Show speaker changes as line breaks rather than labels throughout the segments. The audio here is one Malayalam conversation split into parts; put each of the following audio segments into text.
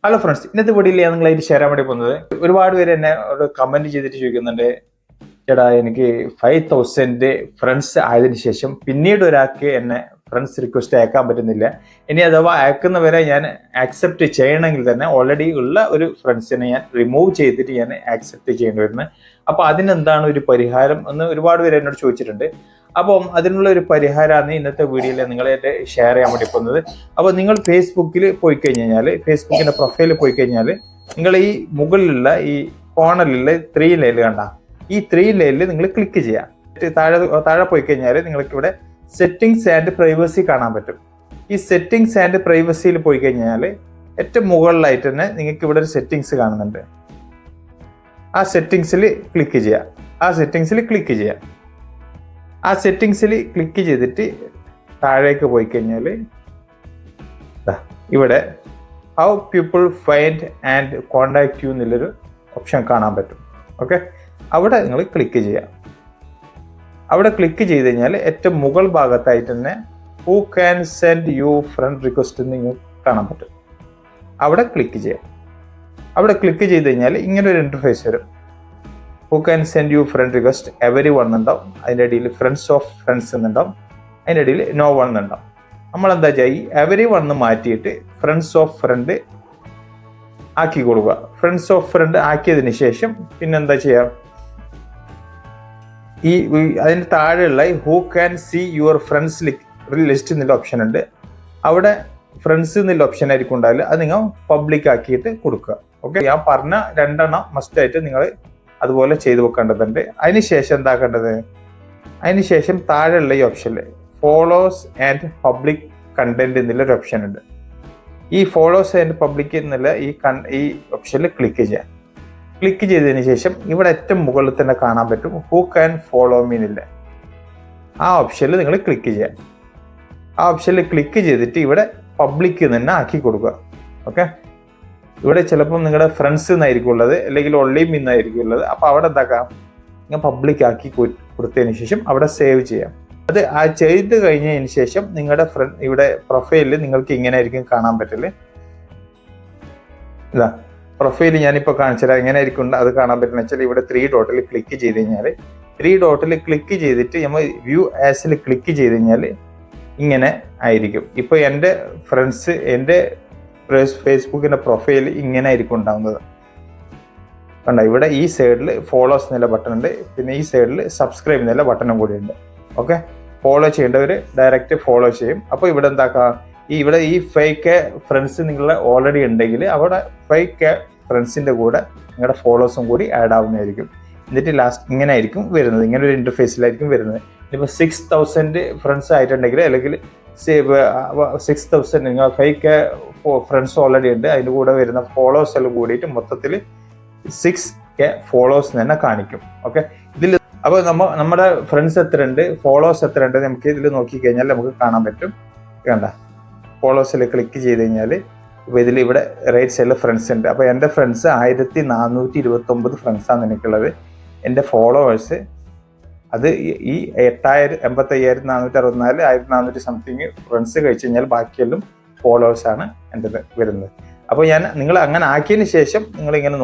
ഹലോ ഫ്രണ്ട്സ്, ഇന്നത്തെ വീഡിയോയിൽ ഞാൻ നിങ്ങളായിട്ട് ഷെയർ ചെയ്യാൻ വേണ്ടി പോകുന്നത്, ഒരുപാട് പേര് എന്നെ ഒരു കമന്റ് ചെയ്തിട്ട് ചോദിക്കുന്നുണ്ട്, ചേട്ടാ എനിക്ക് 5000 ഫ്രണ്ട്സ് ആയതിനു ശേഷം പിന്നീട് ഒരാൾക്ക് എന്നെ ഫ്രണ്ട്സ് റിക്വസ്റ്റ് അയക്കാൻ പറ്റുന്നില്ല. ഇനി അഥവാ അയക്കുന്നവരെ ഞാൻ ആക്സെപ്റ്റ് ചെയ്യണമെങ്കിൽ തന്നെ ഓൾറെഡി ഉള്ള ഒരു ഫ്രണ്ട്സിനെ ഞാൻ റിമൂവ് ചെയ്തിട്ട് ഞാൻ ആക്സെപ്റ്റ് ചെയ്യേണ്ടി വരുന്നത്. അപ്പോൾ അതിനെന്താണ് ഒരു പരിഹാരം എന്ന് ഒരുപാട് പേര് എന്നോട് ചോദിച്ചിട്ടുണ്ട്. അപ്പം അതിനുള്ള ഒരു പരിഹാരമാണ് ഇന്നത്തെ വീഡിയോയിൽ നിങ്ങളായിട്ട് ഷെയർ ചെയ്യാൻ വേണ്ടി പോകുന്നത്. അപ്പോൾ നിങ്ങൾ ഫേസ്ബുക്കിൽ പോയി കഴിഞ്ഞാൽ, ഫേസ്ബുക്കിന്റെ പ്രൊഫൈലിൽ പോയി കഴിഞ്ഞാൽ, നിങ്ങൾ ഈ മുകളിലുള്ള ഈ കോർണറിലുള്ള 3 ലൈൻ കണ്ട, ഈ 3 ലൈനിൽ നിങ്ങൾ ക്ലിക്ക് ചെയ്യാം. താഴെ പോയി കഴിഞ്ഞാൽ നിങ്ങൾക്ക് ഇവിടെ സെറ്റിംഗ്സ് ആൻഡ് പ്രൈവസി കാണാൻ പറ്റും. ഈ സെറ്റിംഗ്സ് ആൻഡ് പ്രൈവസിയിൽ പോയി കഴിഞ്ഞാൽ ഏറ്റവും മുകളിലായിട്ട് തന്നെ നിങ്ങൾക്ക് ഇവിടെ ഒരു സെറ്റിംഗ്സ് കാണുന്നുണ്ട്. ആ സെറ്റിംഗ്സിൽ ക്ലിക്ക് ചെയ്യാം. ആ സെറ്റിംഗ്സിൽ ക്ലിക്ക് ചെയ്തിട്ട് താഴേക്ക് പോയി കഴിഞ്ഞാൽ ഇവിടെ how people find and contact you എന്നുള്ളൊരു ഓപ്ഷൻ കാണാൻ പറ്റും. ഓക്കെ, അവിടെ നിങ്ങൾ ക്ലിക്ക് ചെയ്യാം. അവിടെ ക്ലിക്ക് ചെയ്ത് കഴിഞ്ഞാൽ ഏറ്റവും മുകൾ ഭാഗത്തായിട്ട് തന്നെ who can send you friend request എന്ന് നിങ്ങൾക്ക് കാണാൻ പറ്റും. അവിടെ ക്ലിക്ക് ചെയ്യാം. അവിടെ ക്ലിക്ക് ചെയ്ത് കഴിഞ്ഞാൽ ഇങ്ങനെ ഒരു ഇന്റർഫേസ് വരും. Who can send you friend request everyone എന്നുണ്ടാവും. അതിൻ്റെ ഇടയിൽ ഫ്രണ്ട്സ് ഓഫ് ഫ്രണ്ട്സ് എന്നുണ്ടാവും. അതിൻ്റെ ഇടയിൽ നോ വൺ എന്നുണ്ടാവും. നമ്മളെന്താ ചെയ്യുക, ഈ എവരി വൺ മാറ്റിയിട്ട് ഫ്രണ്ട്സ് ഓഫ് ഫ്രണ്ട് ആക്കി കൊടുക്കുക. ഫ്രണ്ട്സ് ഓഫ് ഫ്രണ്ട് ആക്കിയതിന് ശേഷം പിന്നെന്താ ചെയ്യുക, ഈ അതിന് താഴെയുള്ള who can see your friends list എന്നുള്ള ഓപ്ഷൻ ഉണ്ട്. അവിടെ ഫ്രണ്ട്സ് എന്നുള്ള ഓപ്ഷൻ ആയിരിക്കും ഉണ്ടാവില്ല. അത് നിങ്ങൾ പബ്ലിക് ആക്കിയിട്ട് കൊടുക്കുക. ഓക്കെ, ഞാൻ പറഞ്ഞ 2 എണ്ണം മസ്റ്റായിട്ട് നിങ്ങൾ അതുപോലെ ചെയ്തു വെക്കേണ്ടതുണ്ട്. അതിനുശേഷം എന്താക്കേണ്ടത്, അതിനുശേഷം താഴെയുള്ള ഈ ഓപ്ഷനിൽ ഫോളോസ് ആൻഡ് പബ്ലിക് കണ്ടന്റ് എന്നുള്ളൊരു ഓപ്ഷൻ ഉണ്ട്. ഈ ഫോളോസ് ആൻഡ് പബ്ലിക് എന്നുള്ള ഈ ഓപ്ഷനിൽ ക്ലിക്ക് ചെയ്യാം. ക്ലിക്ക് ചെയ്തതിന് ശേഷം ഇവിടെ ഏറ്റവും മുകളിൽ തന്നെ കാണാൻ പറ്റും ഹൂ ക്യാൻ ഫോളോ മീ എന്നില്ല. ആ ഓപ്ഷനിൽ നിങ്ങൾ ക്ലിക്ക് ചെയ്യാം. ആ ഓപ്ഷനിൽ ക്ലിക്ക് ചെയ്തിട്ട് ഇവിടെ പബ്ലിക് തന്നെ ആക്കി കൊടുക്കുക. ഓക്കെ, ഇവിടെ ചിലപ്പോൾ നിങ്ങളുടെ ഫ്രണ്ട്സ് എന്നായിരിക്കും ഉള്ളത്, അല്ലെങ്കിൽ ഒള്ളി എന്നായിരിക്കും ഉള്ളത്. അപ്പോൾ അവിടെ എന്താക്കാം, നിങ്ങൾ പബ്ലിക് ആക്കി കൊടുത്തതിന് ശേഷം അവിടെ സേവ് ചെയ്യാം. അത് ആ ചെയ്ത് കഴിഞ്ഞതിന് ശേഷം നിങ്ങളുടെ ഇവിടെ പ്രൊഫൈലിൽ നിങ്ങൾക്ക് ഇങ്ങനെ ആയിരിക്കും കാണാൻ പറ്റില്ല. ഇതാ പ്രൊഫൈൽ ഞാനിപ്പോൾ കാണിച്ചാൽ എങ്ങനെ ആയിരിക്കും അത് കാണാൻ പറ്റുന്ന വെച്ചാൽ, ഇവിടെ 3 ഡോട്ടിൽ ക്ലിക്ക് ചെയ്ത് കഴിഞ്ഞാൽ, 3 ഡോട്ടിൽ ക്ലിക്ക് ചെയ്തിട്ട് നമ്മൾ വ്യൂ ആസിൽ ക്ലിക്ക് ചെയ്ത് കഴിഞ്ഞാൽ ഇങ്ങനെ ആയിരിക്കും. ഇപ്പോൾ എൻ്റെ ഫ്രണ്ട്സ്, എൻ്റെ ഫേസ്ബുക്കിൻ്റെ പ്രൊഫൈൽ ഇങ്ങനെ ആയിരിക്കും ഉണ്ടാകുന്നത്. കണ്ടോ, ഇവിടെ ഈ സൈഡിൽ ഫോളോസ് എന്നുള്ള ബട്ടൺ ഉണ്ട്, പിന്നെ ഈ സൈഡിൽ സബ്സ്ക്രൈബ് എന്നുള്ള ബട്ടണും കൂടി ഉണ്ട്. ഓക്കെ, ഫോളോ ചെയ്യേണ്ടവർ ഡയറക്റ്റ് ഫോളോ ചെയ്യും. അപ്പോൾ ഇവിടെ എന്താക്കാം, ഇവിടെ ഈ 5K ഫ്രണ്ട്സ് നിങ്ങളുടെ ഓൾറെഡി ഉണ്ടെങ്കിൽ അവിടെ 5K ഫ്രണ്ട്സിൻ്റെ കൂടെ നിങ്ങളുടെ ഫോളോസും കൂടി ആഡ് ആവുന്നതായിരിക്കും. എന്നിട്ട് ലാസ്റ്റ് ഇങ്ങനെ ആയിരിക്കും വരുന്നത്, ഇങ്ങനെ ഒരു ഇൻ്റർഫേസിലായിരിക്കും വരുന്നത്. ഇപ്പോൾ 6000 ഫ്രണ്ട്സ് ആയിട്ടുണ്ടെങ്കിൽ, അല്ലെങ്കിൽ 6000 നിങ്ങൾ 5K ഫ്രണ്ട്സ് ഓൾറെഡി ഉണ്ട്, അതിൻ്റെ കൂടെ വരുന്ന ഫോളോസ് എല്ലാം കൂടിയിട്ട് മൊത്തത്തിൽ 6K ഫോളോസ് തന്നെ കാണിക്കും. ഓക്കെ, ഇതിൽ അപ്പോൾ നമ്മുടെ ഫ്രണ്ട്സ് എത്ര ഉണ്ട്, ഫോളോസ് എത്ര ഉണ്ട് നമുക്ക് ഇതിൽ നോക്കിക്കഴിഞ്ഞാൽ നമുക്ക് കാണാൻ പറ്റും. കണ്ട, ഫോളോസിൽ ക്ലിക്ക് ചെയ്ത് കഴിഞ്ഞാൽ ഇപ്പോൾ ഇവിടെ റൈറ്റ് സൈഡിൽ ഫ്രണ്ട്സ് ഉണ്ട്. അപ്പോൾ എൻ്റെ ഫ്രണ്ട്സ് 1429 ഫ്രണ്ട്സാണ് എനിക്കുള്ളത്. എൻ്റെ ഫോളോവേഴ്സ് അത് ഈ 85,464 1400 സംതിങ് ഫ്രണ്ട്സ് കഴിച്ച് കഴിഞ്ഞാൽ ബാക്കിയെല്ലാം ഫോളോവേഴ്സാണ് എൻ്റെ വരുന്നത്. അപ്പോൾ നിങ്ങൾ അങ്ങനെ ആക്കിയതിന് ശേഷം നിങ്ങളിങ്ങനെ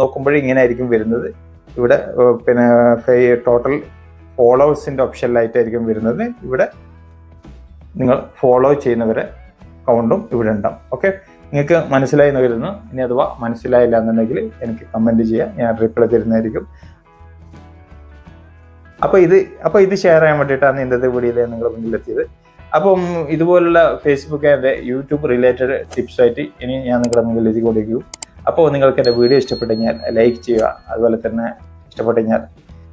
നോക്കുമ്പോഴേ ഇങ്ങനെ ആയിരിക്കും വരുന്നത്. ഇവിടെ പിന്നെ ടോട്ടൽ ഫോളോവേഴ്സിൻ്റെ ഓപ്ഷനിലായിട്ടായിരിക്കും വരുന്നത്. ഇവിടെ നിങ്ങൾ ഫോളോ ചെയ്യുന്നവരെ കൗണ്ടും ഇവിടെ ഉണ്ടാവും. ഓക്കെ, നിങ്ങൾക്ക് മനസ്സിലായി എന്ന് വരുന്നു. ഇനി അഥവാ മനസ്സിലായില്ല എന്നുണ്ടെങ്കിൽ എനിക്ക് കമൻറ്റ് ചെയ്യാം, ഞാൻ റിപ്ലൈ തരുന്നതായിരിക്കും. അപ്പോൾ ഇത് ഷെയർ ചെയ്യാൻ വേണ്ടിയിട്ടാണ് ഇന്നത്തെ വീഡിയോയിൽ നിങ്ങളുടെ മുന്നിലെത്തിയത്. അപ്പം ഇതുപോലുള്ള ഫേസ്ബുക്ക് ആൻഡ് യൂട്യൂബ് റിലേറ്റഡ് ടിപ്സായിട്ട് ഇനി ഞാൻ നിങ്ങളുടെ മുന്നിൽ എത്തിക്കൊണ്ടിരിക്കും. അപ്പോൾ നിങ്ങൾക്ക് എൻ്റെ വീഡിയോ ഇഷ്ടപ്പെട്ടു കഴിഞ്ഞാൽ ലൈക്ക് ചെയ്യുക, അതുപോലെ തന്നെ ഇഷ്ടപ്പെട്ടു കഴിഞ്ഞാൽ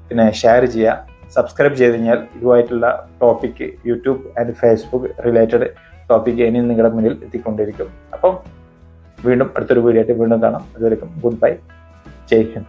പിന്നെ ഷെയർ ചെയ്യുക, സബ്സ്ക്രൈബ് ചെയ്ത് കഴിഞ്ഞാൽ ഇതുമായിട്ടുള്ള topic, YouTube and Facebook related topic ഇനി നിങ്ങളുടെ മുന്നിൽ എത്തിക്കൊണ്ടിരിക്കും. അപ്പം വീണ്ടും അടുത്തൊരു വീഡിയോ ആയിട്ട് വീണ്ടും കാണാം. അതുവരെയും ഗുഡ് ബൈ, ജയ് ഹിന്ദ്.